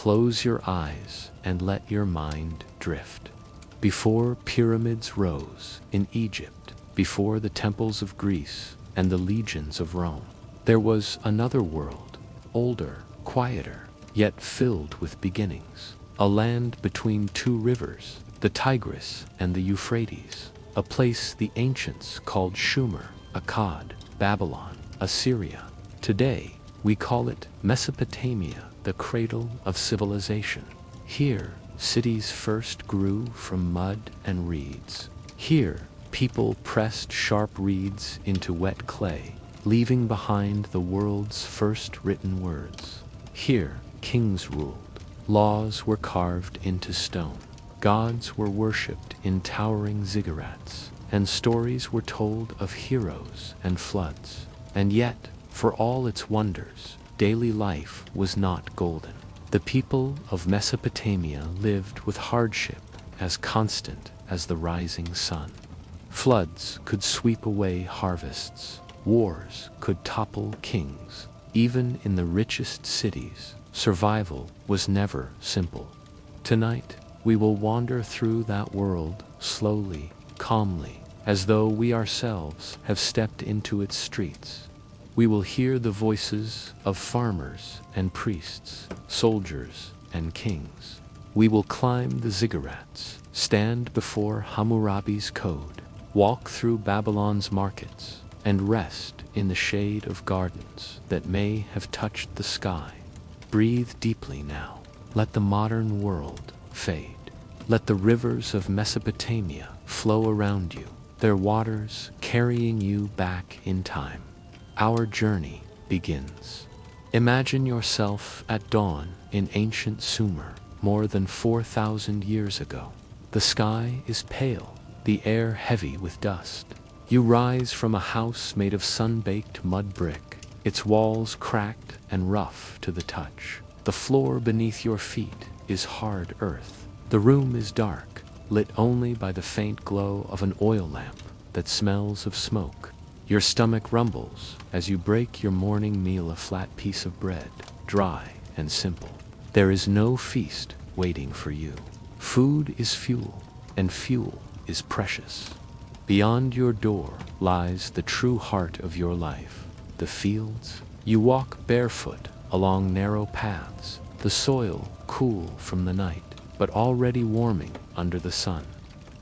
close your eyes and let your mind drift. Before pyramids rose in Egypt, before the temples of Greece and the legions of Rome, there was another world, older, quieter, yet filled with beginnings. A land between two rivers, the Tigris and the Euphrates, a place the ancients called Sumer, Akkad, Babylon, Assyria. Today, we call it Mesopotamia, the cradle of civilization. Here, cities first grew from mud and reeds. Here, people pressed sharp reeds into wet clay, leaving behind the world's first written words. Here, kings ruled. Laws were carved into stone. Gods were worshipped in towering ziggurats, and stories were told of heroes and floods. And yet, for all its wonders, daily life was not golden. The people of Mesopotamia lived with hardship as constant as the rising sun. Floods could sweep away harvests. Wars could topple kings. Even in the richest cities, survival was never simple. Tonight, we will wander through that world slowly, calmly, as though we ourselves have stepped into its streets. We will hear the voices of farmers and priests, soldiers and kings. We will climb the ziggurats, stand before Hammurabi's code, walk through Babylon's markets, and rest in the shade of gardens that may have touched the sky. Breathe deeply now. Let the modern world fade. Let the rivers of Mesopotamia flow around you, their waters carrying you back in time. Our journey begins. Imagine yourself at dawn in ancient Sumer, more than 4,000 years ago. The sky is pale, the air heavy with dust. You rise from a house made of sun-baked mud brick, its walls cracked and rough to the touch. The floor beneath your feet is hard earth. The room is dark, lit only by the faint glow of an oil lamp that smells of smoke. Your stomach rumbles as you break your morning meal, a flat piece of bread, dry and simple. There is no feast waiting for you. Food is fuel, and fuel is precious. Beyond your door lies the true heart of your life, the fields. You walk barefoot along narrow paths, the soil cool from the night, but already warming under the sun.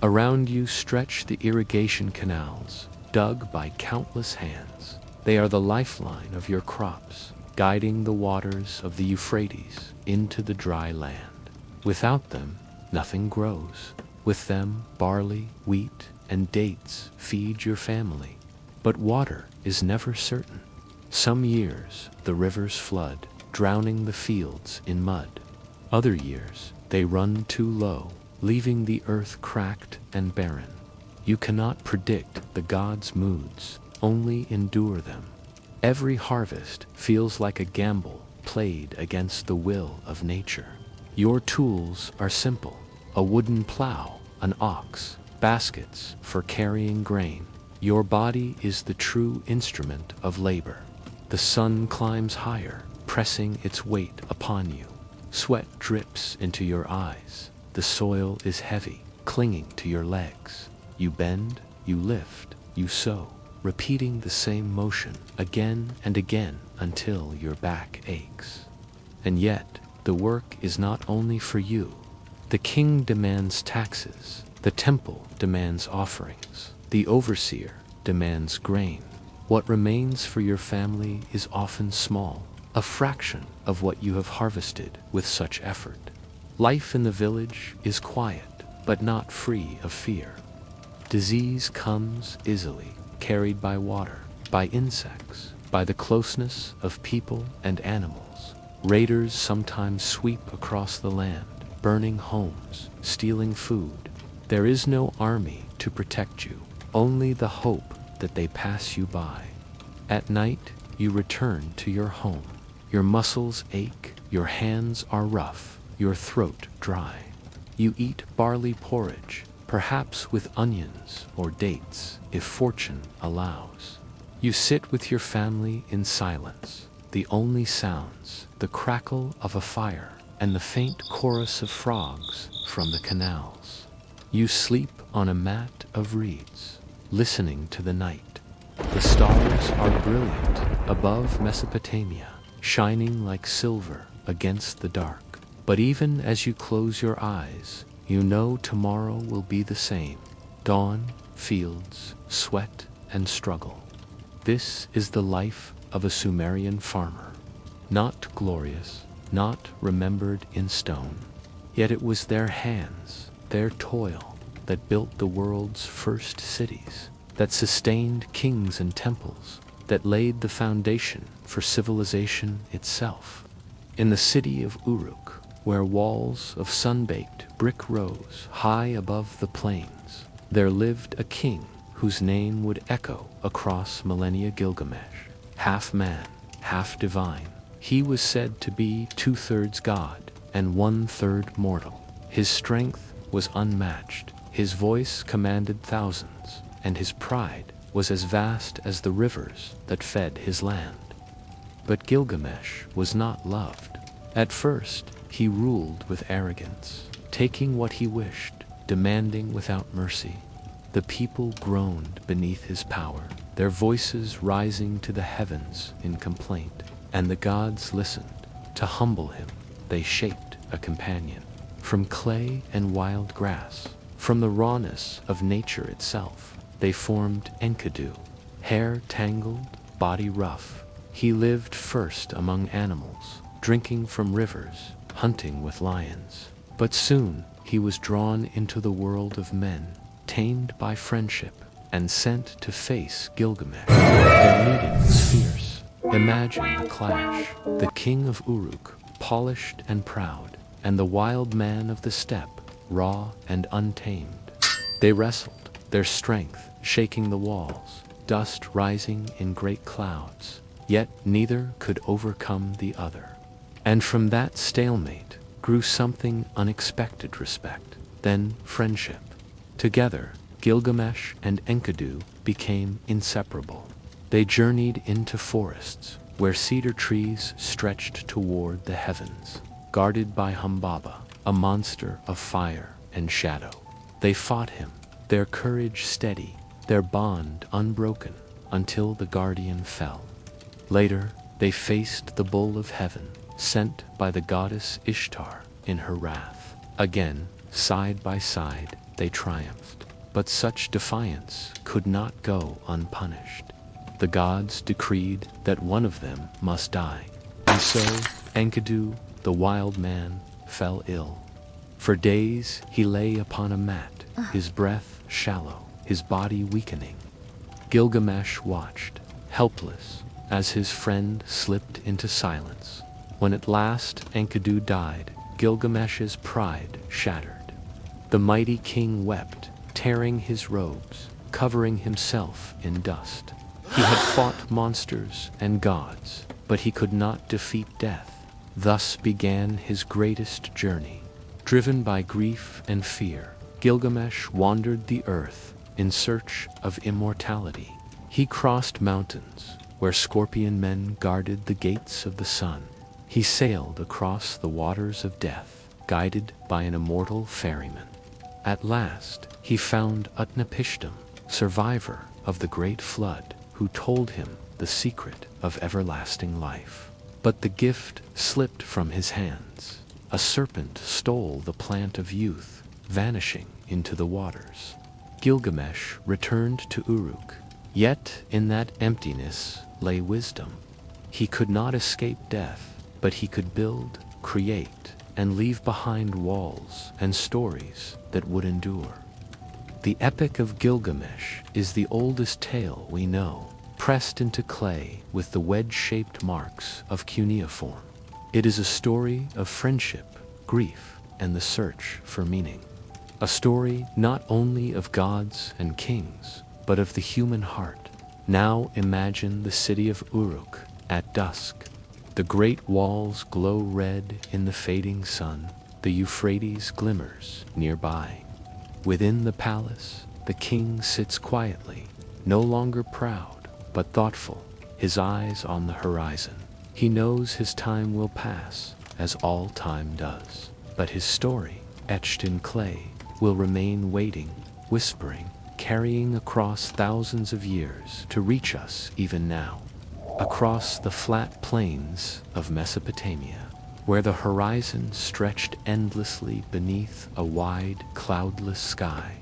Around you stretch the irrigation canals, dug by countless hands. They are the lifeline of your crops, guiding the waters of the Euphrates into the dry land. Without them, nothing grows. With them, barley, wheat, and dates feed your family. But water is never certain. Some years, the rivers flood, drowning the fields in mud. Other years, they run too low, leaving the earth cracked and barren. You cannot predict the gods' moods, only endure them. Every harvest feels like a gamble played against the will of nature. Your tools are simple: a wooden plow, an ox, baskets for carrying grain. Your body is the true instrument of labor. The sun climbs higher, pressing its weight upon you. Sweat drips into your eyes. The soil is heavy, clinging to your legs. You bend, you lift, you sow, repeating the same motion again and again until your back aches. And yet, the work is not only for you. The king demands taxes. The temple demands offerings. The overseer demands grain. What remains for your family is often small, a fraction of what you have harvested with such effort. Life in the village is quiet, but not free of fear. Disease comes easily, carried by water, by insects, by the closeness of people and animals. Raiders sometimes sweep across the land, burning homes, stealing food. There is no army to protect you, only the hope that they pass you by. At night, you return to your home. Your muscles ache, your hands are rough, your throat dry. You eat barley porridge, perhaps with onions or dates, if fortune allows. You sit with your family in silence. The only sounds, the crackle of a fire, and the faint chorus of frogs from the canals. You sleep on a mat of reeds, listening to the night. The stars are brilliant above Mesopotamia, shining like silver against the dark. But even as you close your eyes, you know tomorrow will be the same. Dawn, fields, sweat, and struggle. This is the life of a Sumerian farmer. Not glorious, not remembered in stone. Yet it was their hands, their toil, that built the world's first cities, that sustained kings and temples, that laid the foundation for civilization itself. In the city of Uruk, where walls of sun-baked brick rose high above the plains, there lived a king whose name would echo across millennia. Gilgamesh, half man, half divine. He was said to be 2/3 god and 1/3 mortal. His strength was unmatched, his voice commanded thousands, and his pride was as vast as the rivers that fed his land. But Gilgamesh was not loved. At first, he ruled with arrogance, taking what he wished, demanding without mercy. The people groaned beneath his power, their voices rising to the heavens in complaint, and the gods listened. To humble him, they shaped a companion, from clay and wild grass, from the rawness of nature itself. They formed Enkidu, hair tangled, body rough. He lived first among animals, drinking from rivers, hunting with lions. But soon he was drawn into the world of men, tamed by friendship, and sent to face Gilgamesh. Their meeting was fierce. Imagine the clash. The king of Uruk, polished and proud, and the wild man of the steppe, raw and untamed. They wrestled, their strength shaking the walls, dust rising in great clouds. Yet neither could overcome the other. And from that stalemate grew something unexpected: respect, then friendship. Together, Gilgamesh and Enkidu became inseparable. They journeyed into forests where cedar trees stretched toward the heavens, guarded by Humbaba, a monster of fire and shadow. They fought him, their courage steady, their bond unbroken, until the guardian fell. Later, they faced the bull of heaven, sent by the goddess Ishtar in her wrath. Again, side by side, they triumphed. But such defiance could not go unpunished. The gods decreed that one of them must die. And so, Enkidu, the wild man, fell ill. For days he lay upon a mat, his breath shallow, his body weakening. Gilgamesh watched, helpless, as his friend slipped into silence. When at last Enkidu died, Gilgamesh's pride shattered. The mighty king wept, tearing his robes, covering himself in dust. He had fought monsters and gods, but he could not defeat death. Thus began his greatest journey. Driven by grief and fear, Gilgamesh wandered the earth in search of immortality. He crossed mountains where scorpion men guarded the gates of the sun. He sailed across the waters of death, guided by an immortal ferryman. At last, he found Utnapishtim, survivor of the great flood, who told him the secret of everlasting life. But the gift slipped from his hands. A serpent stole the plant of youth, vanishing into the waters. Gilgamesh returned to Uruk, yet in that emptiness lay wisdom. He could not escape death, but he could build, create, and leave behind walls and stories that would endure. The Epic of Gilgamesh is the oldest tale we know, pressed into clay with the wedge-shaped marks of cuneiform. It is a story of friendship, grief, and the search for meaning. A story not only of gods and kings, but of the human heart. Now imagine the city of Uruk at dusk. The great walls glow red in the fading sun. The Euphrates glimmers nearby. Within the palace, the king sits quietly, no longer proud, but thoughtful, his eyes on the horizon. He knows his time will pass, as all time does. But his story, etched in clay, will remain waiting, whispering, carrying across thousands of years to reach us even now. Across the flat plains of Mesopotamia, where the horizon stretched endlessly beneath a wide, cloudless sky,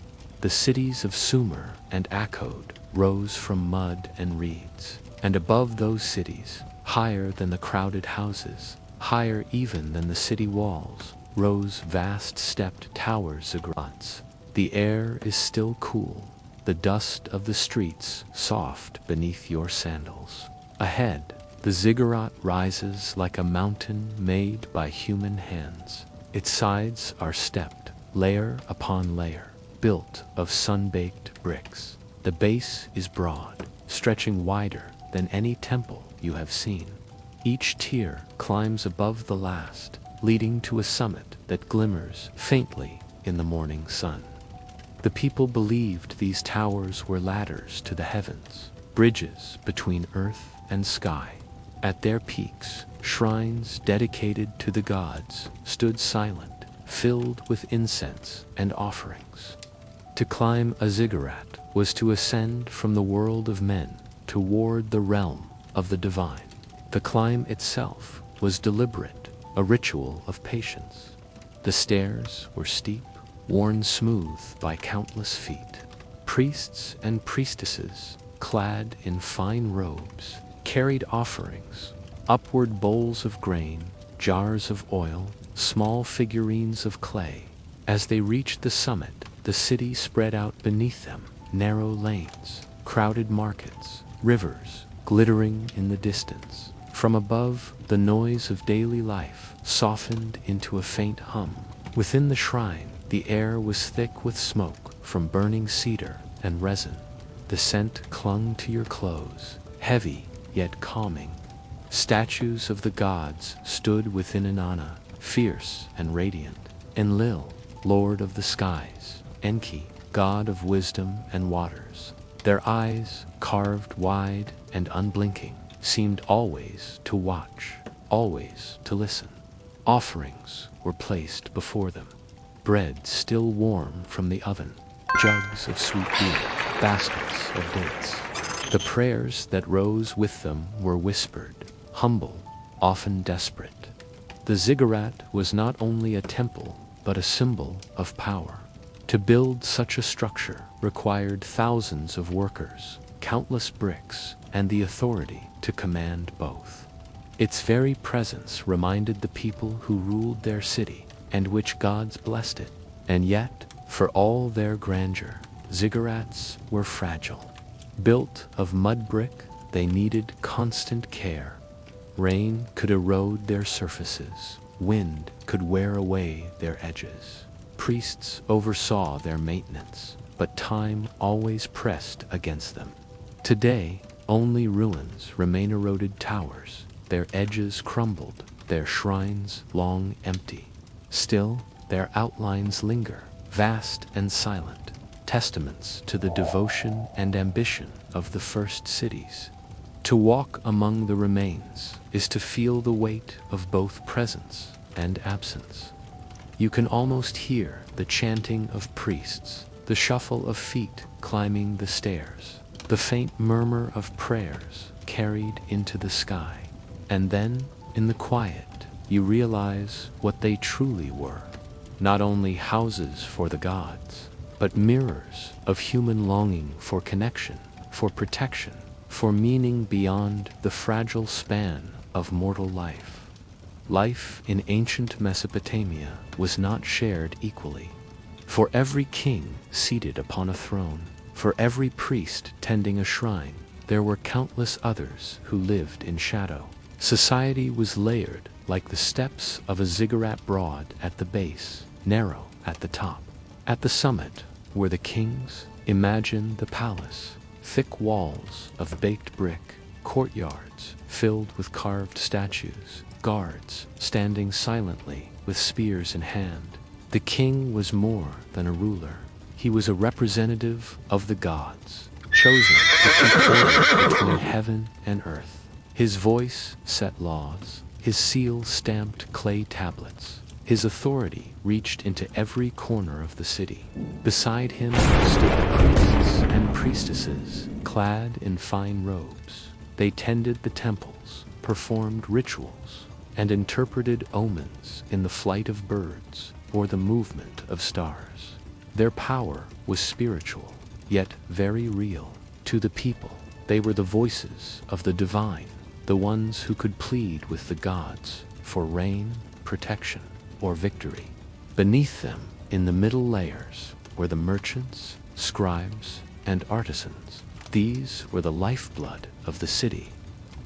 the cities of Sumer and Akkad rose from mud and reeds. And above those cities, higher than the crowded houses, higher even than the city walls, rose vast stepped towers, ziggurats. The air is still cool, the dust of the streets soft beneath your sandals. Ahead, the ziggurat rises like a mountain made by human hands. Its sides are stepped, layer upon layer, built of sun-baked bricks. The base is broad, stretching wider than any temple you have seen. Each tier climbs above the last, leading to a summit that glimmers faintly in the morning sun. The people believed these towers were ladders to the heavens, bridges between earth and sky. At their peaks, shrines dedicated to the gods stood silent, filled with incense and offerings. To climb a ziggurat was to ascend from the world of men toward the realm of the divine. The climb itself was deliberate, a ritual of patience. The stairs were steep, worn smooth by countless feet. Priests and priestesses, clad in fine robes, carried offerings, upward bowls of grain, jars of oil, small figurines of clay. As they reached the summit, the city spread out beneath them, narrow lanes, crowded markets, rivers glittering in the distance. From above, the noise of daily life softened into a faint hum. Within the shrine, the air was thick with smoke from burning cedar and resin. The scent clung to your clothes, heavy yet calming. Statues of the gods stood within Inanna, fierce and radiant. Enlil, lord of the skies. Enki, god of wisdom and waters. Their eyes, carved wide and unblinking, seemed always to watch, always to listen. Offerings were placed before them, bread still warm from the oven, jugs of sweet beer, baskets of dates. The prayers that rose with them were whispered, humble, often desperate. The ziggurat was not only a temple, but a symbol of power. To build such a structure required thousands of workers, countless bricks, and the authority to command both. Its very presence reminded the people who ruled their city and which gods blessed it. And yet, for all their grandeur, ziggurats were fragile. Built of mud brick, they needed constant care. Rain could erode their surfaces. Wind could wear away their edges. Priests oversaw their maintenance, but time always pressed against them. Today, only ruins remain, eroded towers, their edges crumbled, their shrines long empty. Still, their outlines linger, vast and silent, testaments to the devotion and ambition of the first cities. To walk among the remains is to feel the weight of both presence and absence. You can almost hear the chanting of priests, the shuffle of feet climbing the stairs, the faint murmur of prayers carried into the sky. And then, in the quiet, you realize what they truly were. Not only houses for the gods, but mirrors of human longing for connection, for protection, for meaning beyond the fragile span of mortal life. Life in ancient Mesopotamia was not shared equally. For every king seated upon a throne, for every priest tending a shrine, there were countless others who lived in shadow. Society was layered like the steps of a ziggurat, broad at the base, narrow at the top. At the summit were the kings. Imagine the palace, thick walls of baked brick, courtyards filled with carved statues, guards standing silently with spears in hand. The king was more than a ruler. He was a representative of the gods, chosen to keep order between heaven and earth. His voice set laws, his seal-stamped clay tablets. His authority reached into every corner of the city. Beside him stood priests and priestesses, clad in fine robes. They tended the temples, performed rituals, and interpreted omens in the flight of birds or the movement of stars. Their power was spiritual, yet very real. To the people, they were the voices of the divine, the ones who could plead with the gods for rain, protection, or victory. Beneath them, in the middle layers, were the merchants, scribes, and artisans. These were the lifeblood of the city.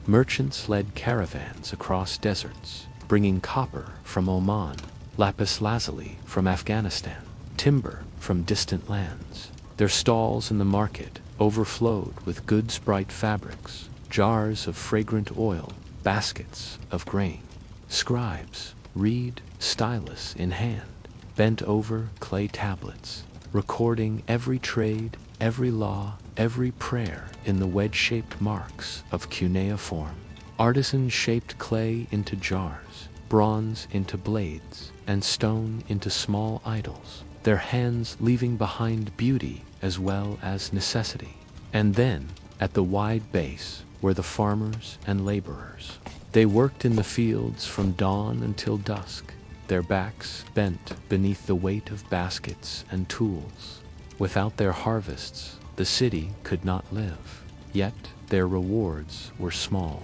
Merchants led caravans across deserts, bringing copper from Oman, lapis lazuli from Afghanistan, timber from distant lands. Their stalls in the market overflowed with goods, bright fabrics, jars of fragrant oil, baskets of grain. Scribes, reed stylus in hand, bent over clay tablets, recording every trade, every law, every prayer in the wedge-shaped marks of cuneiform. Artisans shaped clay into jars, bronze into blades, and stone into small idols, their hands leaving behind beauty as well as necessity. And then, at the wide base, were the farmers and laborers. They worked in the fields from dawn until dusk, their backs bent beneath the weight of baskets and tools. Without their harvests, the city could not live, yet their rewards were small.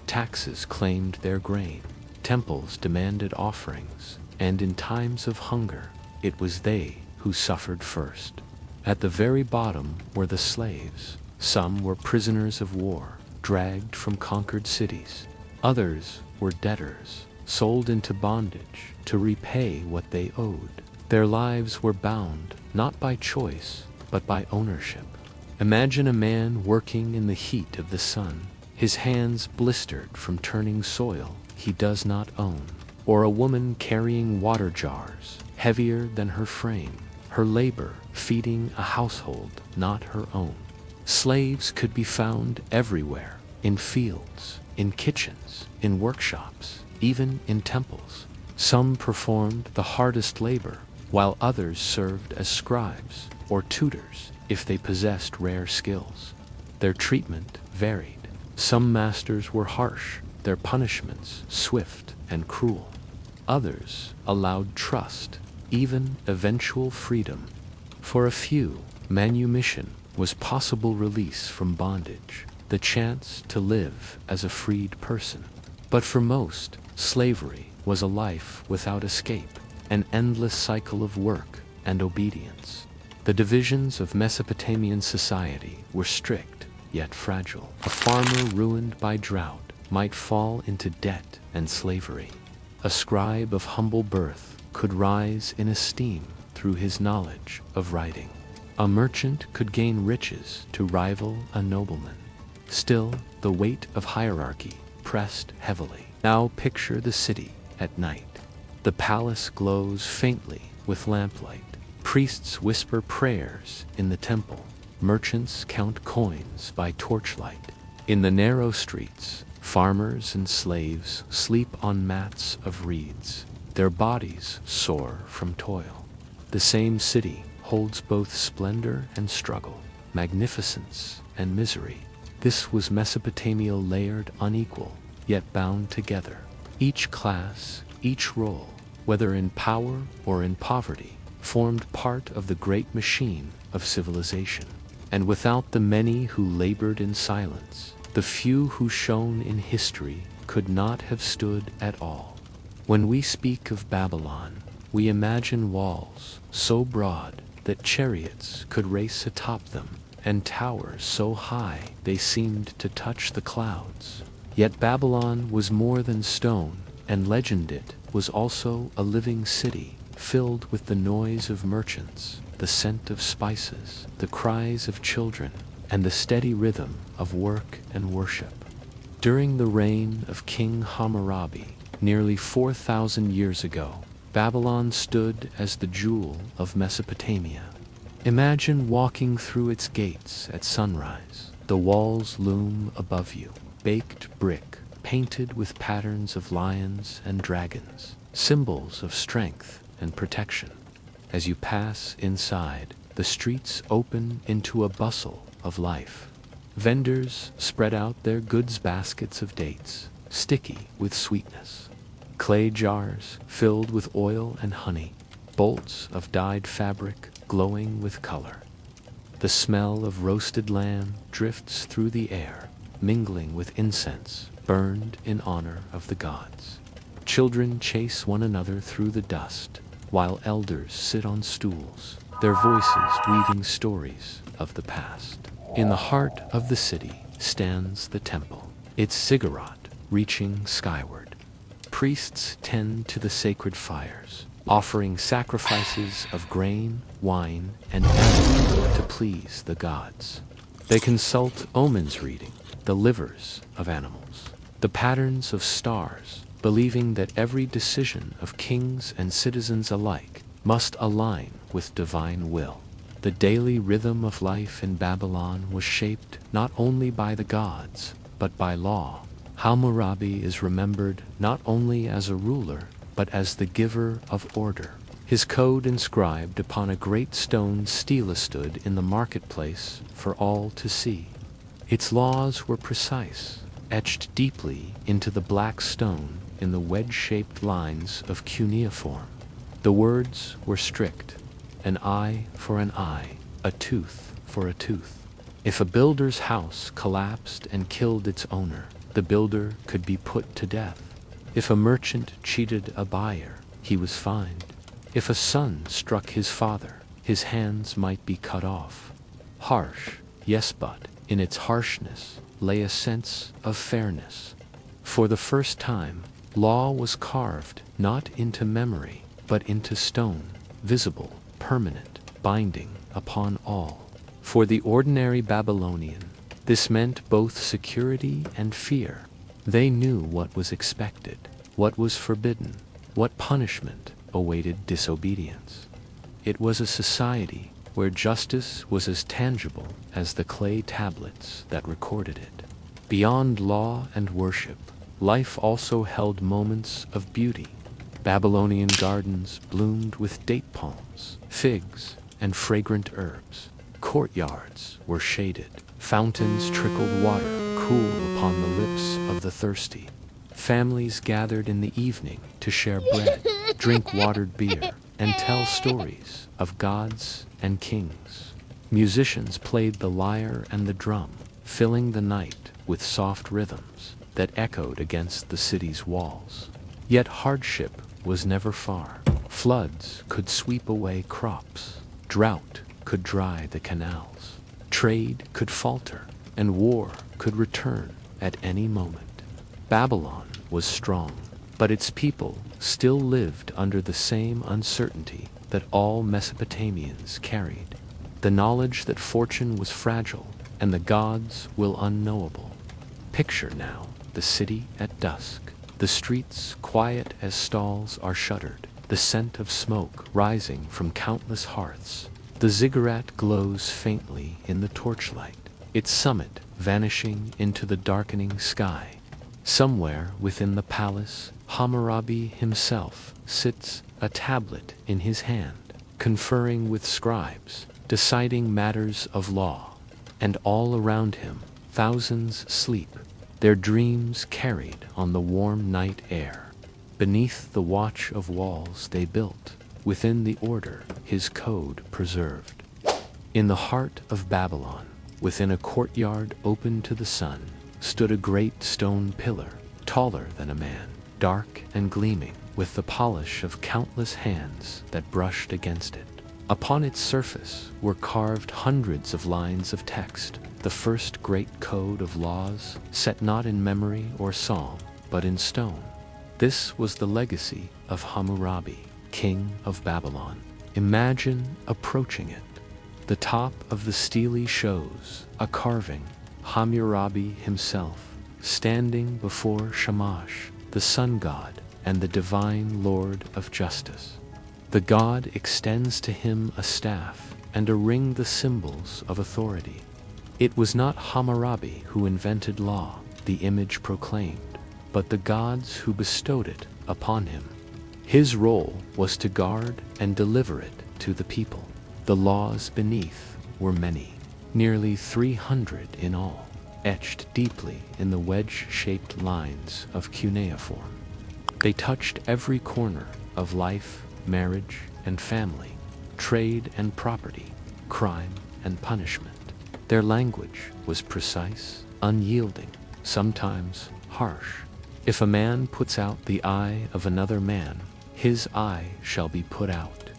Taxes claimed their grain, temples demanded offerings, and in times of hunger, it was they who suffered first. At the very bottom were the slaves. Some were prisoners of war, dragged from conquered cities. Others were debtors, sold into bondage to repay what they owed. Their lives were bound not by choice, but by ownership. Imagine a man working in the heat of the sun, his hands blistered from turning soil he does not own, or a woman carrying water jars, heavier than her frame, her labor feeding a household not her own. Slaves could be found everywhere, in fields, in kitchens, in workshops, even in temples. Some performed the hardest labor, while others served as scribes or tutors if they possessed rare skills. Their treatment varied. Some masters were harsh, their punishments swift and cruel. Others allowed trust, even eventual freedom. For a few, manumission was possible release from bondage, the chance to live as a freed person. But for most, slavery was a life without escape, an endless cycle of work and obedience. The divisions of Mesopotamian society were strict, yet fragile. A farmer ruined by drought might fall into debt and slavery. A scribe of humble birth could rise in esteem through his knowledge of writing. A merchant could gain riches to rival a nobleman. Still, the weight of hierarchy pressed heavily. Now picture the city at night. The palace glows faintly with lamplight. Priests whisper prayers in the temple. Merchants count coins by torchlight. In the narrow streets, farmers and slaves sleep on mats of reeds, their bodies sore from toil. The same city holds both splendor and struggle, magnificence and misery. This was Mesopotamia, layered, unequal, yet bound together. Each class, each role, whether in power or in poverty, formed part of the great machine of civilization. And without the many who labored in silence, the few who shone in history could not have stood at all. When we speak of Babylon, we imagine walls so broad that chariots could race atop them, and towers so high they seemed to touch the clouds. Yet Babylon was more than stone, and legend it was also a living city, filled with the noise of merchants, the scent of spices, the cries of children, and the steady rhythm of work and worship. During the reign of King Hammurabi, nearly 4,000 years ago, Babylon stood as the jewel of Mesopotamia. Imagine walking through its gates at sunrise. The walls loom above you, baked brick, painted with patterns of lions and dragons, symbols of strength and protection. As you pass inside, the streets open into a bustle of life. Vendors spread out their goods baskets of dates, sticky with sweetness. Clay jars filled with oil and honey, bolts of dyed fabric glowing with color. The smell of roasted lamb drifts through the air, mingling with incense burned in honor of the gods. Children chase one another through the dust, while elders sit on stools, their voices weaving stories of the past. In the heart of the city stands the temple, its ziggurat reaching skyward. Priests tend to the sacred fires, offering sacrifices of grain, wine, and animals to please the gods. They consult omens reading, the livers of animals, the patterns of stars, believing that every decision of kings and citizens alike must align with divine will. The daily rhythm of life in Babylon was shaped not only by the gods, but by law. Hammurabi is remembered not only as a ruler, but as the giver of order. His code inscribed upon a great stone stela stood in the marketplace for all to see. Its laws were precise, etched deeply into the black stone in the wedge-shaped lines of cuneiform. The words were strict: an eye for an eye, a tooth for a tooth. If a builder's house collapsed and killed its owner, the builder could be put to death. If a merchant cheated a buyer, he was fined. If a son struck his father, his hands might be cut off. Harsh, yes, but in its harshness lay a sense of fairness. For the first time, law was carved not into memory, but into stone, visible, permanent, binding upon all. For the ordinary Babylonian, this meant both security and fear. They knew what was expected, what was forbidden, what punishment awaited disobedience. It was a society where justice was as tangible as the clay tablets that recorded it. Beyond law and worship, life also held moments of beauty. Babylonian gardens bloomed with date palms, figs, and fragrant herbs. Courtyards were shaded. Fountains trickled water, cool upon the lips of the thirsty. Families gathered in the evening to share bread, drink watered beer, and tell stories of gods and kings. Musicians played the lyre and the drum, filling the night with soft rhythms that echoed against the city's walls. Yet hardship was never far. Floods could sweep away crops. Drought could dry the canals. Trade could falter, and war could return at any moment. Babylon was strong, but its people still lived under the same uncertainty that all Mesopotamians carried. The knowledge that fortune was fragile and the gods will unknowable. Picture now the city at dusk, the streets quiet as stalls are shuttered, the scent of smoke rising from countless hearths. The ziggurat glows faintly in the torchlight, its summit vanishing into the darkening sky. Somewhere within the palace, Hammurabi himself sits, a tablet in his hand, conferring with scribes, deciding matters of law. And all around him, thousands sleep, their dreams carried on the warm night air. Beneath the watch of walls they built, within the order his code preserved. In the heart of Babylon, within a courtyard open to the sun, stood a great stone pillar, taller than a man, dark and gleaming, with the polish of countless hands that brushed against it. Upon its surface were carved hundreds of lines of text, the first great code of laws, set not in memory or song, but in stone. This was the legacy of Hammurabi, king of Babylon. Imagine approaching it. The top of the stele shows a carving, Hammurabi himself, standing before Shamash, the sun god and the divine lord of justice. The god extends to him a staff and a ring, the symbols of authority. It was not Hammurabi who invented law, the image proclaimed, but the gods who bestowed it upon him. His role was to guard and deliver it to the people. The laws beneath were many, nearly 300 in all, etched deeply in the wedge-shaped lines of cuneiform. They touched every corner of life, marriage, and family, trade and property, crime and punishment. Their language was precise, unyielding, sometimes harsh. If a man puts out the eye of another man, his eye shall be put out.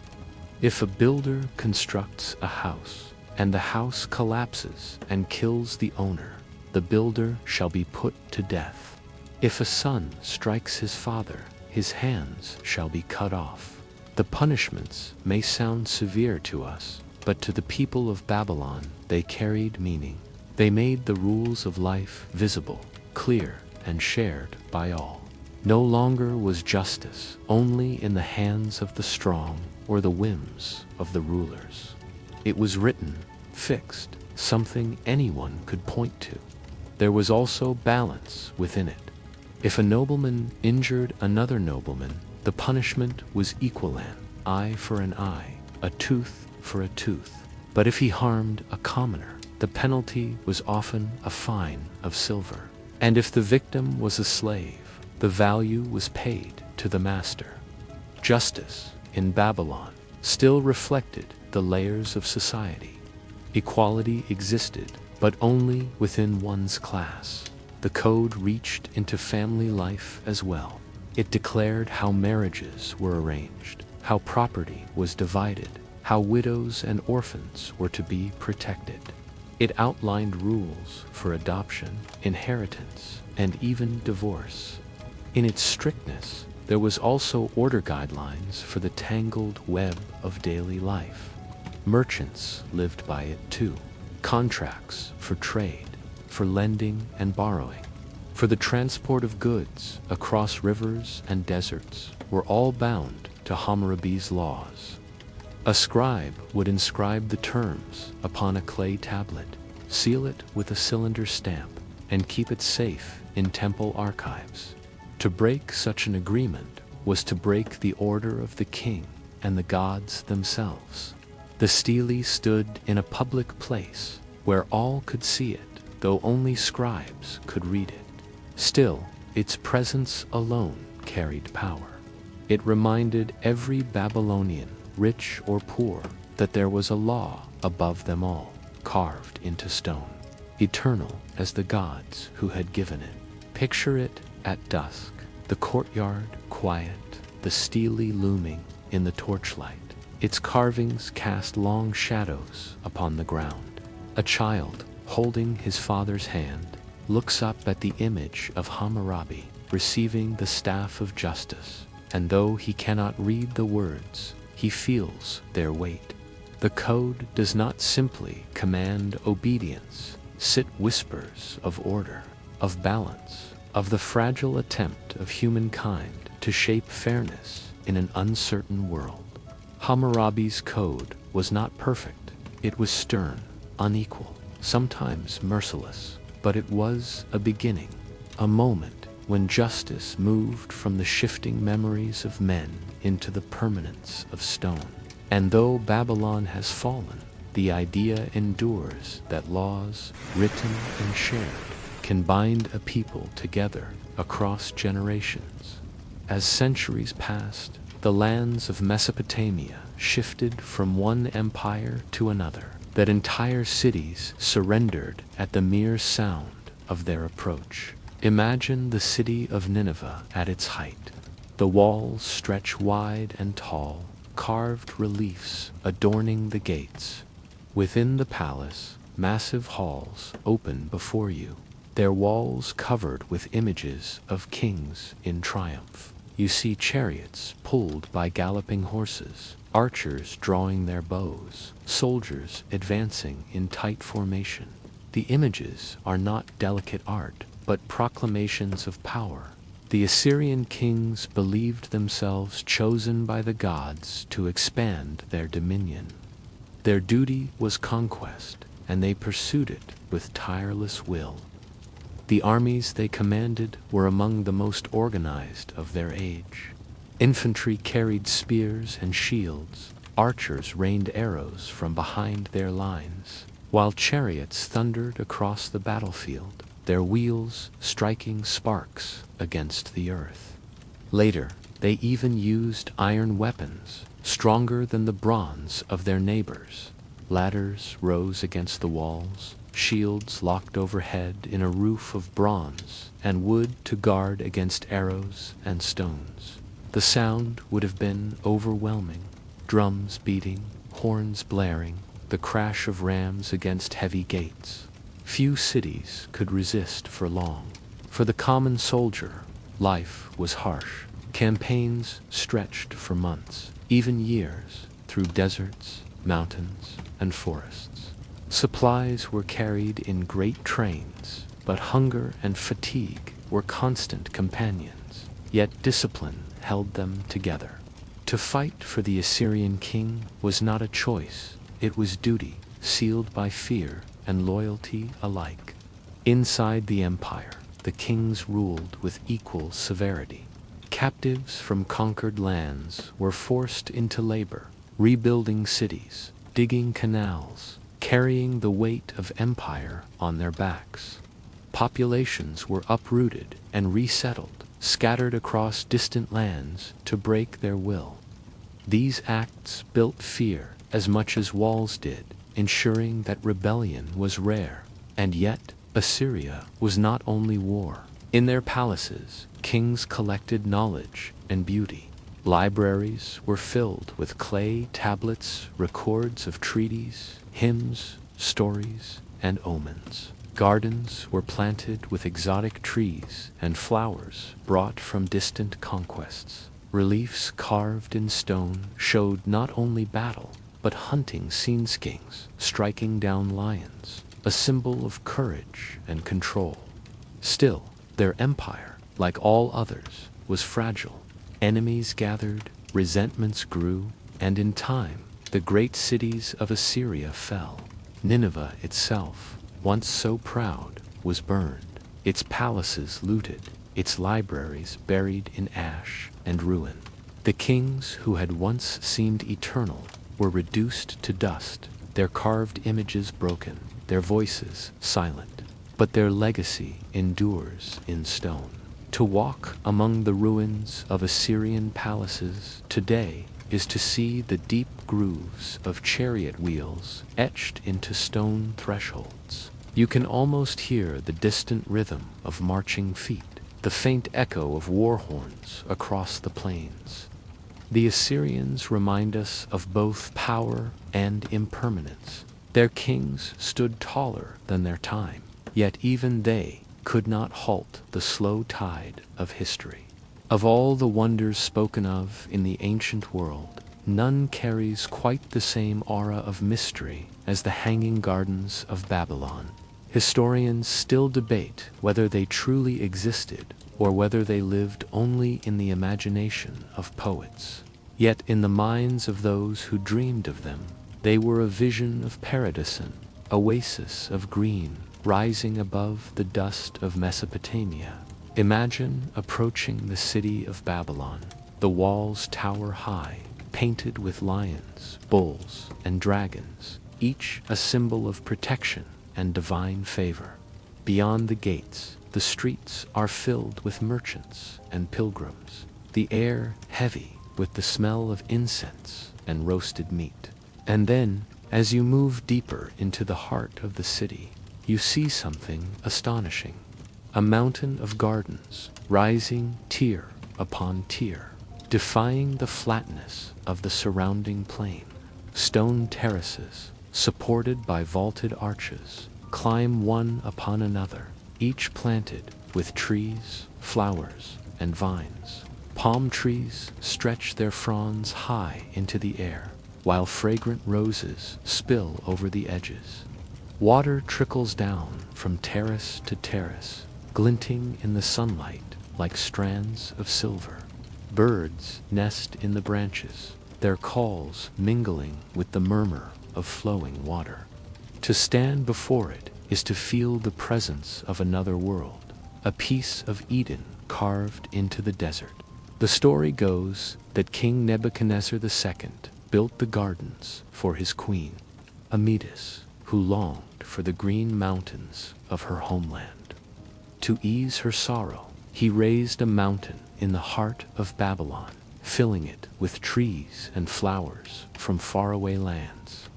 If a builder constructs a house, and the house collapses and kills the owner, the builder shall be put to death. If a son strikes his father, his hands shall be cut off. The punishments may sound severe to us, but to the people of Babylon they carried meaning. They made the rules of life visible, clear, and shared by all. No longer was justice only in the hands of the strong or the whims of the rulers. It was written, fixed, something anyone could point to. There was also balance within it. If a nobleman injured another nobleman, the punishment was equal, an eye for an eye, a tooth for a tooth. But if he harmed a commoner, the penalty was often a fine of silver. And if the victim was a slave, the value was paid to the master. Justice in Babylon still reflected the layers of society. Equality existed, but only within one's class. The code reached into family life as well. It declared how marriages were arranged, how property was divided, how widows and orphans were to be protected. It outlined rules for adoption, inheritance, and even divorce. In its strictness, there was also order guidelines for the tangled web of daily life. Merchants lived by it too. Contracts for trade, for lending and borrowing, for the transport of goods across rivers and deserts were all bound to Hammurabi's laws. A scribe would inscribe the terms upon a clay tablet, seal it with a cylinder stamp, and keep it safe in temple archives. To break such an agreement was to break the order of the king and the gods themselves. The stele stood in a public place where all could see it, though only scribes could read it. Still, its presence alone carried power. It reminded every Babylonian, rich or poor, that there was a law above them all, carved into stone, eternal as the gods who had given it. Picture it at dusk, the courtyard quiet, the stele looming in the torchlight. Its carvings cast long shadows upon the ground. A child, holding his father's hand, looks up at the image of Hammurabi, receiving the staff of justice, and though he cannot read the words, he feels their weight. The code does not simply command obedience, it whispers of order, of balance, of the fragile attempt of humankind to shape fairness in an uncertain world. Hammurabi's code was not perfect. It was stern, unequal, sometimes merciless, but it was a beginning, a moment when justice moved from the shifting memories of men into the permanence of stone. And though Babylon has fallen, the idea endures that laws, written and shared, can bind a people together across generations. As centuries passed, the lands of Mesopotamia shifted from one empire to another, that entire cities surrendered at the mere sound of their approach. Imagine the city of Nineveh at its height. The walls stretch wide and tall, carved reliefs adorning the gates. Within the palace, massive halls open before you, their walls covered with images of kings in triumph. You see chariots pulled by galloping horses, archers drawing their bows, soldiers advancing in tight formation. The images are not delicate art, but proclamations of power. The Assyrian kings believed themselves chosen by the gods to expand their dominion. Their duty was conquest, and they pursued it with tireless will. The armies they commanded were among the most organized of their age. Infantry carried spears and shields, archers rained arrows from behind their lines, while chariots thundered across the battlefield, their wheels striking sparks against the earth. Later, they even used iron weapons, stronger than the bronze of their neighbors. Ladders rose against the walls, shields locked overhead in a roof of bronze and wood to guard against arrows and stones. The sound would have been overwhelming. Drums beating, horns blaring, the crash of rams against heavy gates. Few cities could resist for long. For the common soldier, life was harsh. Campaigns stretched for months, even years, through deserts, mountains, and forests. Supplies were carried in great trains, but hunger and fatigue were constant companions. Yet discipline held them together. To fight for the Assyrian king was not a choice, it was duty, sealed by fear and loyalty alike. Inside the empire, the kings ruled with equal severity. Captives from conquered lands were forced into labor, rebuilding cities, digging canals, carrying the weight of empire on their backs. Populations were uprooted and resettled, scattered across distant lands to break their will. These acts built fear as much as walls did, ensuring that rebellion was rare. And yet, Assyria was not only war. In their palaces, kings collected knowledge and beauty. Libraries were filled with clay tablets, records of treaties, hymns, stories, and omens. Gardens were planted with exotic trees and flowers brought from distant conquests. Reliefs carved in stone showed not only battle, but hunting scenescapes, striking down lions, a symbol of courage and control. Still, their empire, like all others, was fragile. Enemies gathered, resentments grew, and in time, the great cities of Assyria fell. Nineveh itself, once so proud, was burned, its palaces looted, its libraries buried in ash and ruin. The kings who had once seemed eternal were reduced to dust, their carved images broken, their voices silent. But their legacy endures in stone. To walk among the ruins of Assyrian palaces today is to see the deep grooves of chariot wheels etched into stone thresholds. You can almost hear the distant rhythm of marching feet, the faint echo of war horns across the plains. The Assyrians remind us of both power and impermanence. Their kings stood taller than their time, yet even they could not halt the slow tide of history. Of all the wonders spoken of in the ancient world, none carries quite the same aura of mystery as the Hanging Gardens of Babylon. Historians still debate whether they truly existed or whether they lived only in the imagination of poets. Yet in the minds of those who dreamed of them, they were a vision of paradise, an oasis of green, rising above the dust of Mesopotamia. Imagine approaching the city of Babylon. The walls tower high, painted with lions, bulls, and dragons, each a symbol of protection and divine favor. Beyond the gates, the streets are filled with merchants and pilgrims, the air heavy with the smell of incense and roasted meat. And then, as you move deeper into the heart of the city, you see something astonishing. A mountain of gardens, rising tier upon tier, defying the flatness of the surrounding plain. Stone terraces, supported by vaulted arches, climb one upon another, each planted with trees, flowers, and vines. Palm trees stretch their fronds high into the air, while fragrant roses spill over the edges. Water trickles down from terrace to terrace, glinting in the sunlight like strands of silver. Birds nest in the branches, their calls mingling with the murmur of flowing water. To stand before it is to feel the presence of another world, a piece of Eden carved into the desert. The story goes that King Nebuchadnezzar II built the gardens for his queen, Amidis, who longed for the green mountains of her homeland. To ease her sorrow, he raised a mountain in the heart of Babylon, filling it with trees and flowers from faraway lands.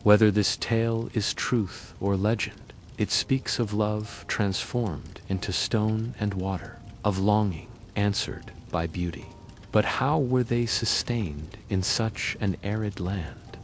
Whether this tale is truth or legend, it speaks of love transformed into stone and water, of longing answered by beauty. But how were they sustained in such an arid land?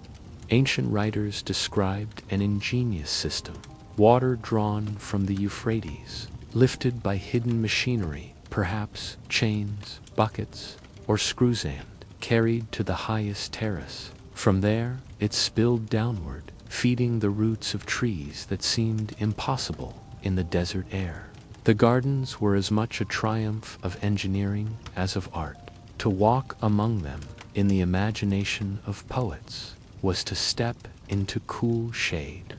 Ancient writers described an ingenious system, water drawn from the Euphrates, lifted by hidden machinery, perhaps chains, buckets, or screw-sand, carried to the highest terrace. From there, it spilled downward, feeding the roots of trees that seemed impossible in the desert air. The gardens were as much a triumph of engineering as of art. To walk among them, in the imagination of poets, was to step into cool shade.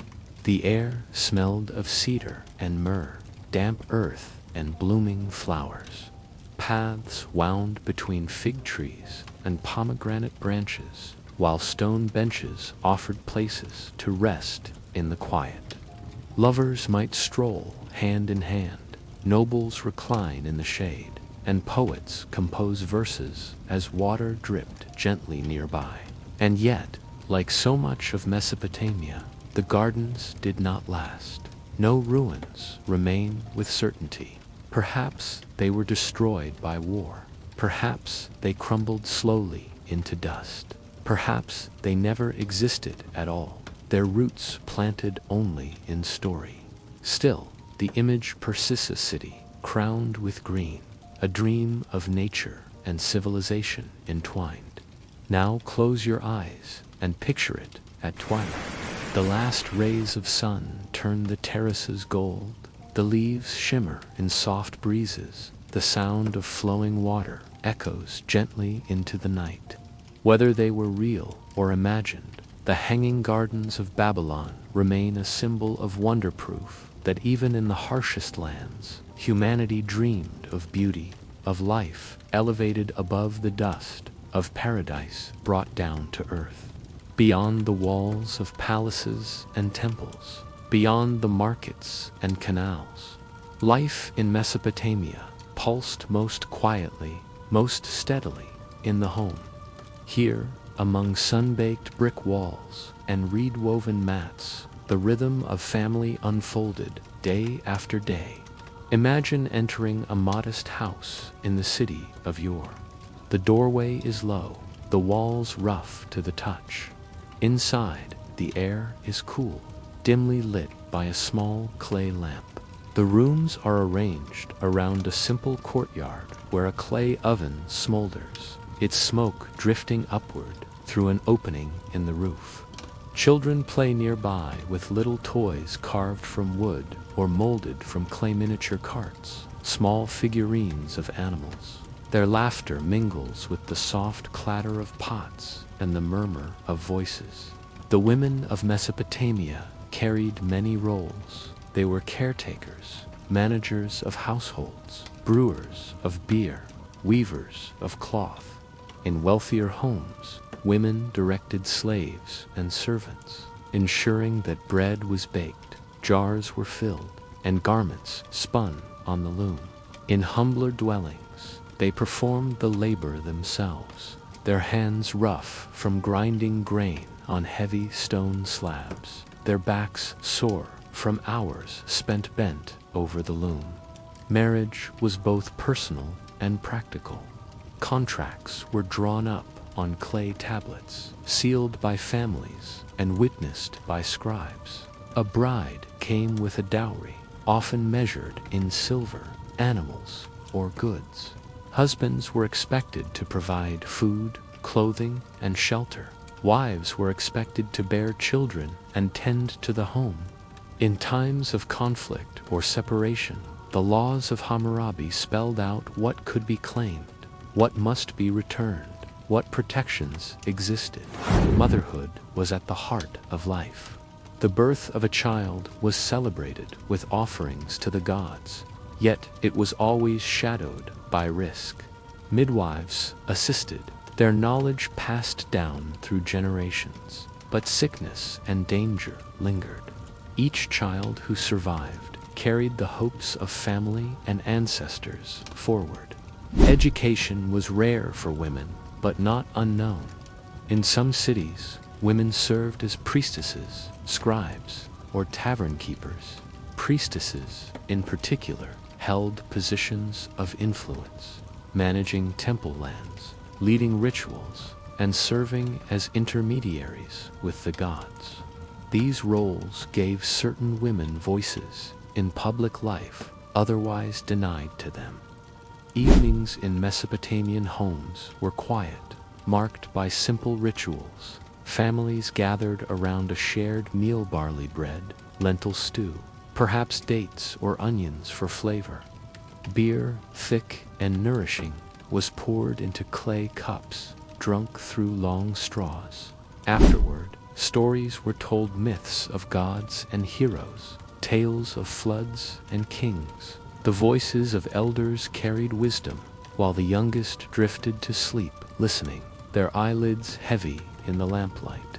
The air smelled of cedar and myrrh, damp earth and blooming flowers. Paths wound between fig trees and pomegranate branches, while stone benches offered places to rest in the quiet. Lovers might stroll hand in hand, nobles recline in the shade, and poets compose verses as water dripped gently nearby. And yet, like so much of Mesopotamia, the gardens did not last. No ruins remain with certainty. Perhaps they were destroyed by war. Perhaps they crumbled slowly into dust. Perhaps they never existed at all, their roots planted only in story. Still, the image persists, a city crowned with green, a dream of nature and civilization entwined. Now close your eyes and picture it at twilight. The last rays of sun turn the terraces gold. The leaves shimmer in soft breezes. The sound of flowing water echoes gently into the night. Whether they were real or imagined, the hanging gardens of Babylon remain a symbol of wonder-proof that even in the harshest lands, humanity dreamed of beauty, of life elevated above the dust, of paradise brought down to earth. Beyond the walls of palaces and temples, beyond the markets and canals, life in Mesopotamia pulsed most quietly, most steadily in the home. Here, among sun-baked brick walls and reed-woven mats, the rhythm of family unfolded day after day. Imagine entering a modest house in the city of yore. The doorway is low, the walls rough to the touch. Inside, the air is cool, dimly lit by a small clay lamp. The rooms are arranged around a simple courtyard where a clay oven smolders, its smoke drifting upward through an opening in the roof. Children play nearby with little toys carved from wood or molded from clay miniature carts, small figurines of animals. Their laughter mingles with the soft clatter of pots and the murmur of voices. The women of Mesopotamia carried many roles. They were caretakers, managers of households, brewers of beer, weavers of cloth. In wealthier homes, women directed slaves and servants, ensuring that bread was baked, jars were filled, and garments spun on the loom. In humbler dwellings, they performed the labor themselves, their hands rough from grinding grain on heavy stone slabs, their backs sore from hours spent bent over the loom. Marriage was both personal and practical. Contracts were drawn up on clay tablets, sealed by families and witnessed by scribes. A bride came with a dowry, often measured in silver, animals, or goods. Husbands were expected to provide food, clothing, and shelter. Wives were expected to bear children and tend to the home. In times of conflict or separation, the laws of Hammurabi spelled out what could be claimed, what must be returned, what protections existed. Motherhood was at the heart of life. The birth of a child was celebrated with offerings to the gods, yet it was always shadowed by risk. Midwives assisted, their knowledge passed down through generations, but sickness and danger lingered. Each child who survived carried the hopes of family and ancestors forward. Education was rare for women, but not unknown. In some cities, women served as priestesses, scribes, or tavern keepers. Priestesses, in particular, held positions of influence, managing temple lands, leading rituals, and serving as intermediaries with the gods. These roles gave certain women voices in public life otherwise denied to them. Evenings in Mesopotamian homes were quiet, marked by simple rituals. Families gathered around a shared meal: barley bread, lentil stew, perhaps dates or onions for flavor. Beer, thick and nourishing, was poured into clay cups, drunk through long straws. Afterward, stories were told, myths of gods and heroes, tales of floods and kings. The voices of elders carried wisdom, while the youngest drifted to sleep, listening, their eyelids heavy in the lamplight.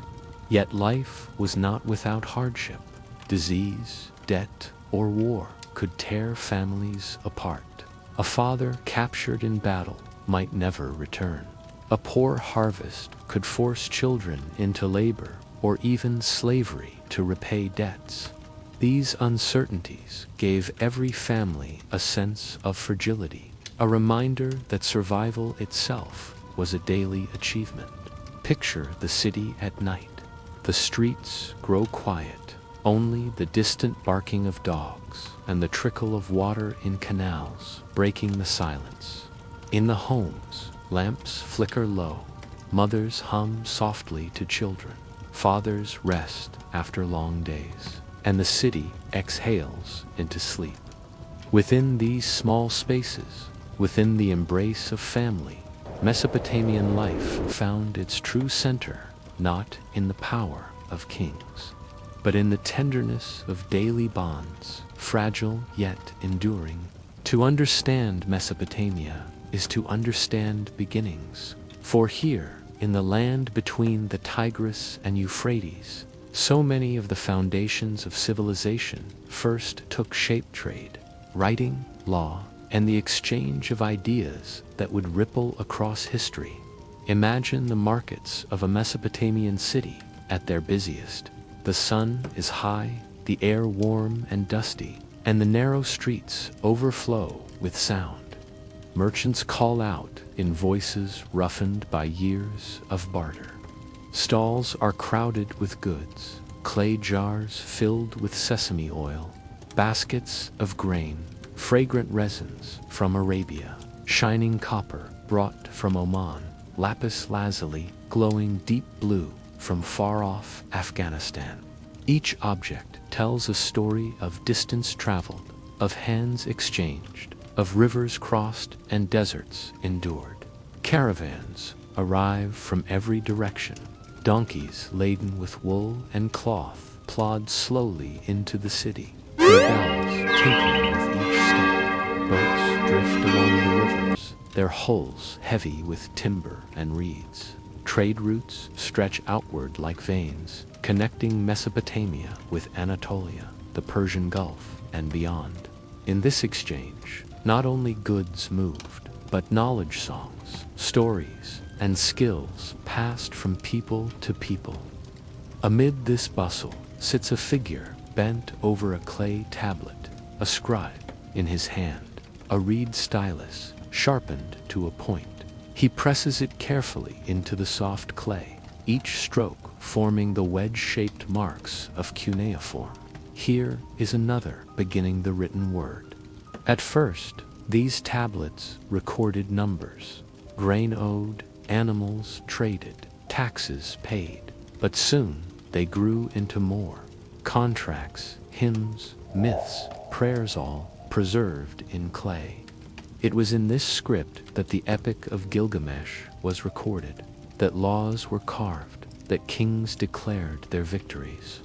Yet life was not without hardship. Disease, debt, or war could tear families apart. A father captured in battle might never return. A poor harvest could force children into labor or even slavery to repay debts. These uncertainties gave every family a sense of fragility, a reminder that survival itself was a daily achievement. Picture the city at night. The streets grow quiet, only the distant barking of dogs and the trickle of water in canals breaking the silence. In the homes, lamps flicker low, mothers hum softly to children, fathers rest after long days, and the city exhales into sleep. Within these small spaces, within the embrace of family, Mesopotamian life found its true center, not in the power of kings, but in the tenderness of daily bonds, fragile yet enduring. To understand Mesopotamia is to understand beginnings, for here, in the land between the Tigris and Euphrates, so many of the foundations of civilization first took shape: trade, writing, law, and the exchange of ideas that would ripple across history. Imagine the markets of a Mesopotamian city at their busiest. The sun is high, the air warm and dusty, and the narrow streets overflow with sound. Merchants call out in voices roughened by years of barter. Stalls are crowded with goods, clay jars filled with sesame oil, baskets of grain, fragrant resins from Arabia, shining copper brought from Oman, lapis lazuli glowing deep blue from far-off Afghanistan. Each object tells a story of distance traveled, of hands exchanged, of rivers crossed and deserts endured. Caravans arrive from every direction. Donkeys laden with wool and cloth plod slowly into the city, their bells tinkling with each step. Boats drift along the rivers, their hulls heavy with timber and reeds. Trade routes stretch outward like veins, connecting Mesopotamia with Anatolia, the Persian Gulf, and beyond. In this exchange, not only goods moved, but knowledge songs, stories, and skills passed from people to people. Amid this bustle sits a figure bent over a clay tablet, a scribe in his hand, a reed stylus sharpened to a point. He presses it carefully into the soft clay, each stroke forming the wedge-shaped marks of cuneiform. Here is another beginning the written word. At first, these tablets recorded numbers, grain owed, animals traded, taxes paid, but soon they grew into more: contracts, hymns, myths, prayers, all preserved in clay. It was in this script that the Epic of Gilgamesh was recorded, that laws were carved, that kings declared their victories.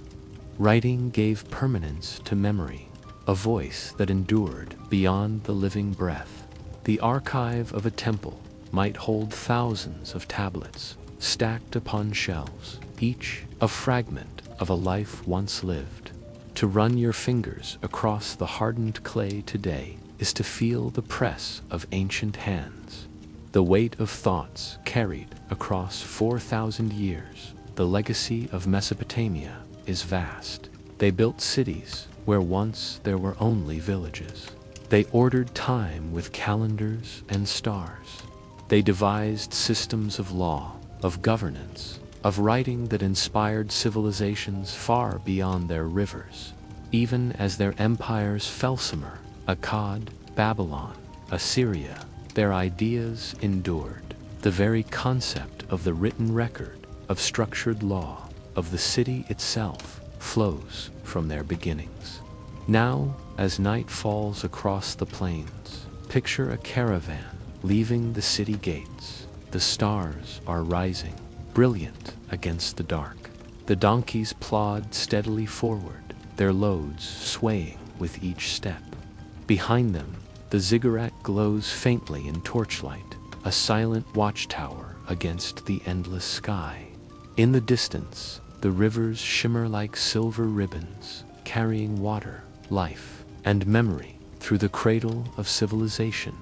Writing gave permanence to memory, a voice that endured beyond the living breath. The archive of a temple might hold thousands of tablets, stacked upon shelves, each a fragment of a life once lived. To run your fingers across the hardened clay today is to feel the press of ancient hands, the weight of thoughts carried across 4,000 years. The legacy of Mesopotamia is vast. They built cities where once there were only villages. They ordered time with calendars and stars. They devised systems of law, of governance, of writing that inspired civilizations far beyond their rivers. Even as their empires fell, Sumer, Akkad, Babylon, Assyria, their ideas endured. The very concept of the written record, of structured law, of the city itself, flows from their beginnings. Now, as night falls across the plains, picture a caravan leaving the city gates. The stars are rising, brilliant against the dark. The donkeys plod steadily forward, their loads swaying with each step. Behind them, the ziggurat glows faintly in torchlight, a silent watchtower against the endless sky. In the distance, the rivers shimmer like silver ribbons, carrying water, life, and memory through the cradle of civilization.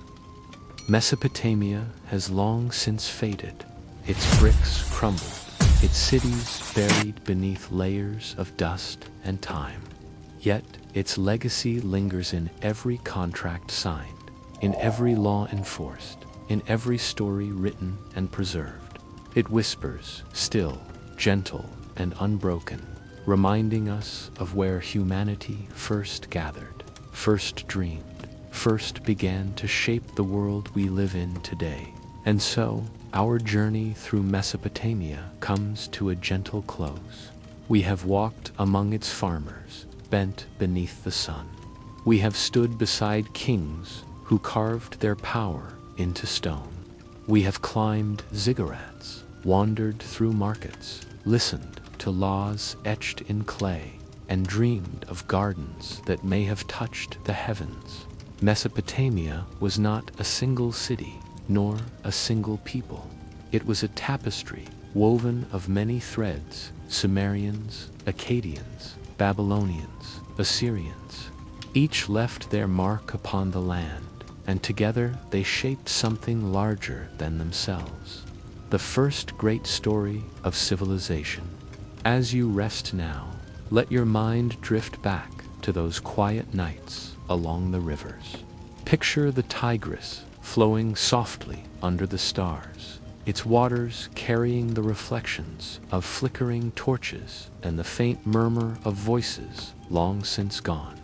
Mesopotamia has long since faded, its bricks crumbled, its cities buried beneath layers of dust and time. Yet its legacy lingers in every contract signed, in every law enforced, in every story written and preserved. It whispers, still, gentle, and unbroken, reminding us of where humanity first gathered, first dreamed, first began to shape the world we live in today. And so, our journey through Mesopotamia comes to a gentle close. We have walked among its farmers, bent beneath the sun. We have stood beside kings who carved their power into stone. We have climbed ziggurats, wandered through markets, listened to laws etched in clay, and dreamed of gardens that may have touched the heavens. Mesopotamia was not a single city, nor a single people. It was a tapestry woven of many threads: Sumerians, Akkadians, Babylonians, Assyrians. Each left their mark upon the land, and together they shaped something larger than themselves. The first great story of civilization. As you rest now, let your mind drift back to those quiet nights along the rivers. Picture the Tigris flowing softly under the stars, its waters carrying the reflections of flickering torches and the faint murmur of voices long since gone.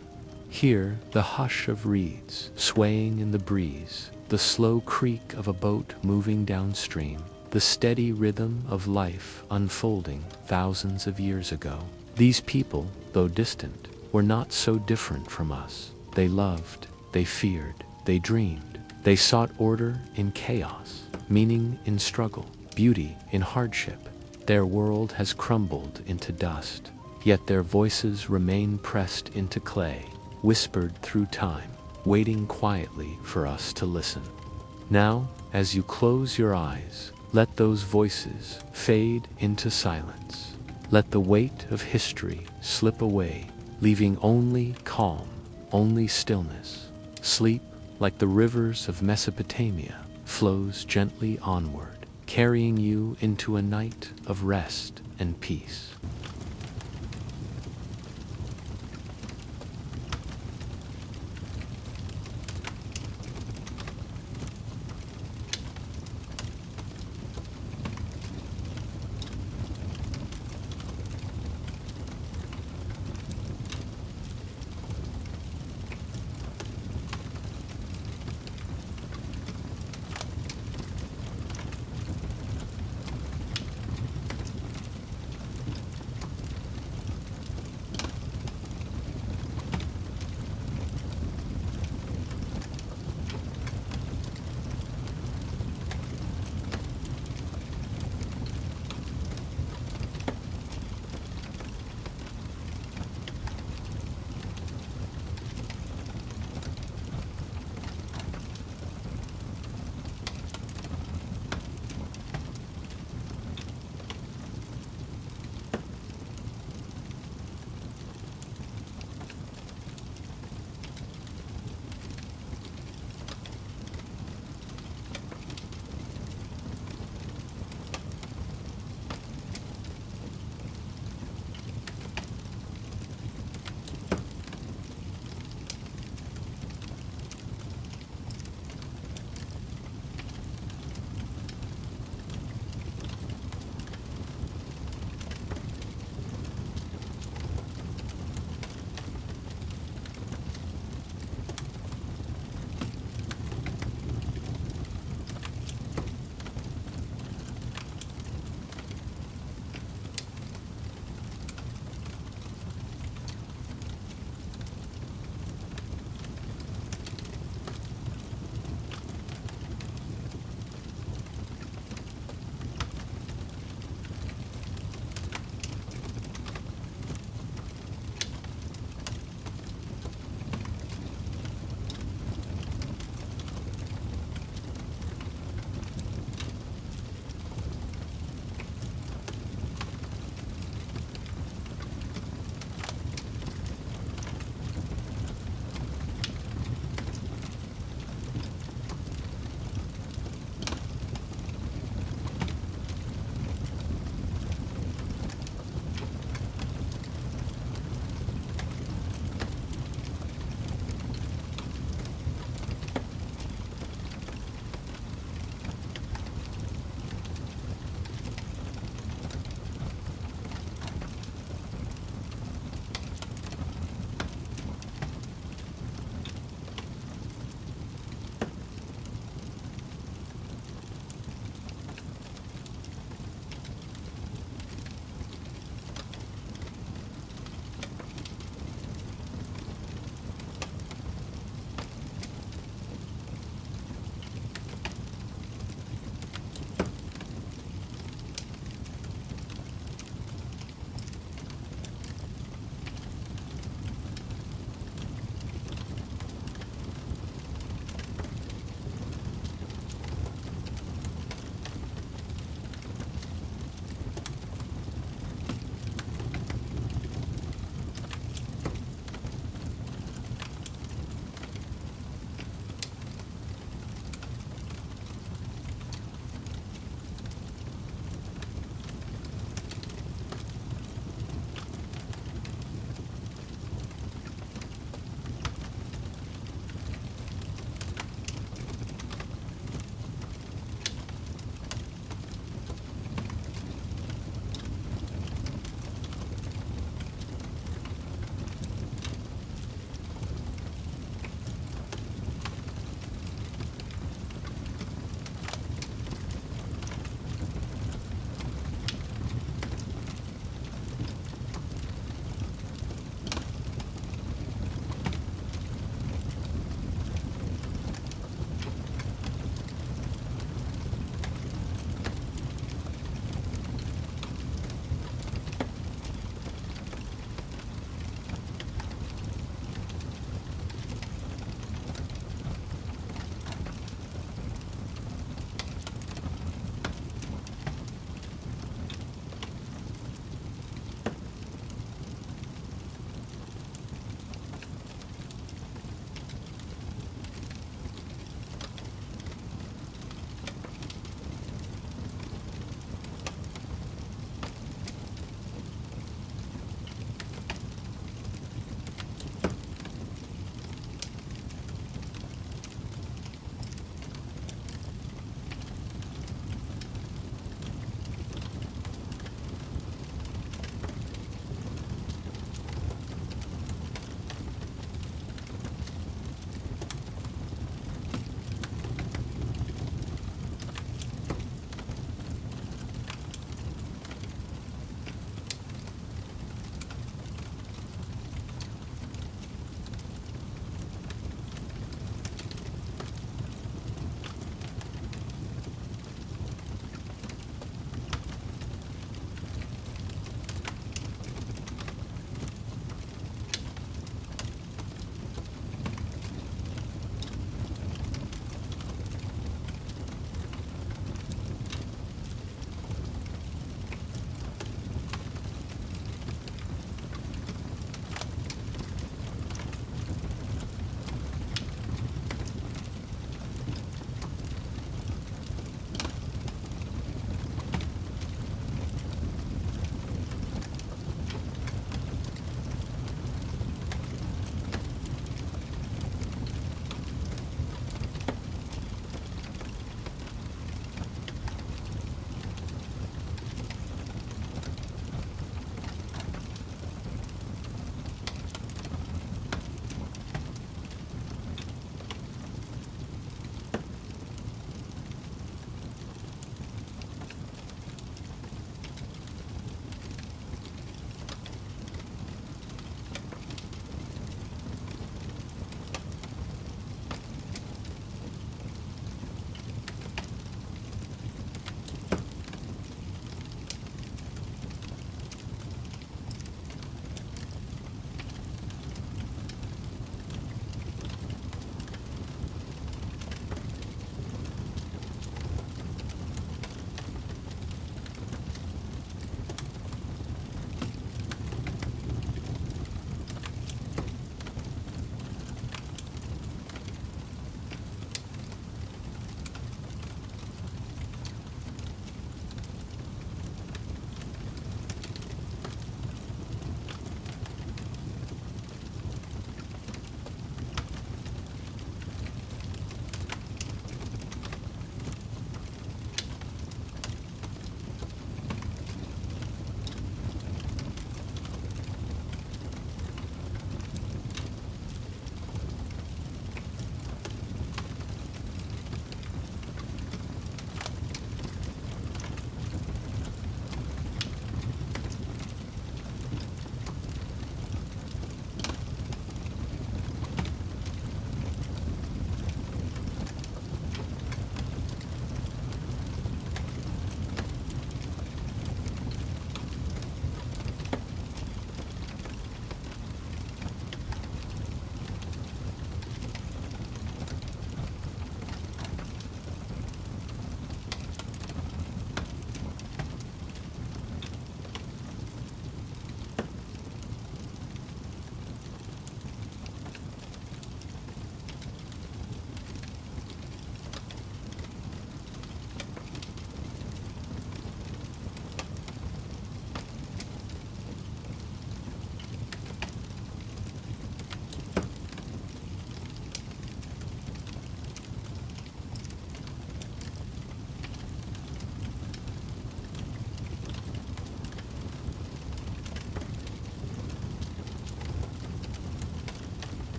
Hear the hush of reeds swaying in the breeze, the slow creak of a boat moving downstream, the steady rhythm of life unfolding thousands of years ago. These people, though distant, were not so different from us. They loved, they feared, they dreamed. They sought order in chaos, meaning in struggle, beauty in hardship. Their world has crumbled into dust, yet their voices remain pressed into clay, whispered through time, waiting quietly for us to listen. Now, as you close your eyes, let those voices fade into silence. Let the weight of history slip away, leaving only calm, only stillness. Sleep, like the rivers of Mesopotamia, flows gently onward, carrying you into a night of rest and peace.